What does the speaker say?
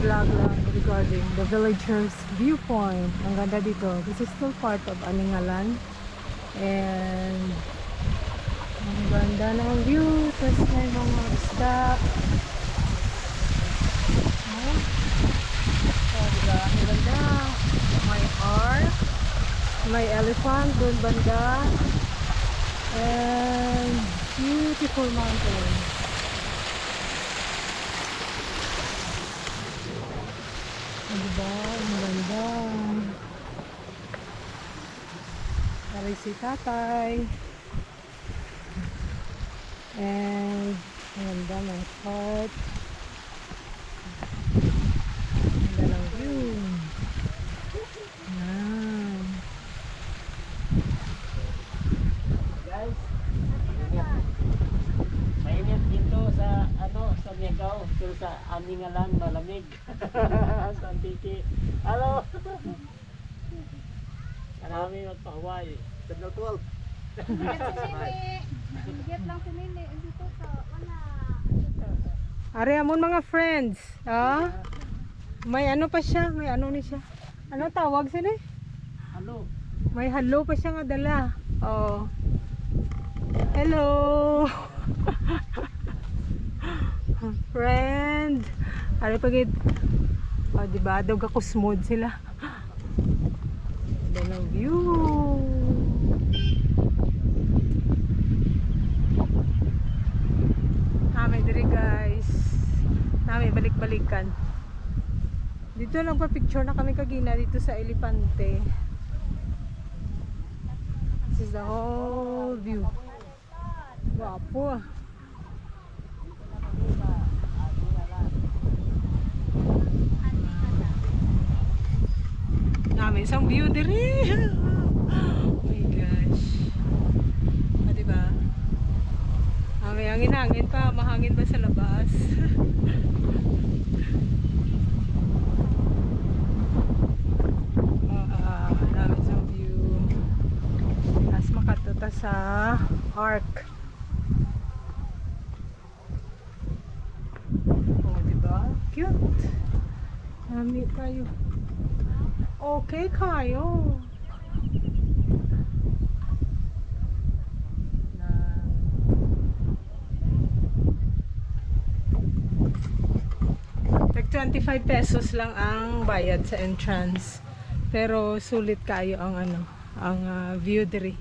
vlog lang regarding the villagers viewpoint. Ang ganda dito. This is still part of Aningalan. And ang ganda ng view. Tapos may mga isda. Diba? Ang ganda. May ark. May elephant doon banda. And beautiful mountain. Diba? Ang ganda. Pari si tatay. And ang ganda ng heart. Ang ganda ng view. Yan. Guys, mainit dito sa sa Miagaw, pero sa Aningalan malamig. Sa Antiki. Hello. Marami magpa-Hawaii. Terminal 12. Get lang si Nini dito sa wala. Are amon mga friends. Ah? May ano pa siya, may ano ni siya. Ano tawag sila? Hello. May hello pa siya nga dala. Oh. Hello. Friend. Are pagid. Oh, di ba? Dog ako smooth sila. Ganda ng view. May diri guys. May balik-balikan. Dito lang pa picture na kami kagina dito sa Elepante. This is the whole view. Wapo ah. May isang view diri. Oh my gosh. Ah, diba? May hangin-hangin pa. Mahangin ba sa labas? Namin isang view. Tapos makatuta sa ark. Oh, diba? Cute. Nami tayo. Okay kayo. Like 25 pesos lang ang bayad sa entrance. Pero sulit kayo ang ang view diri.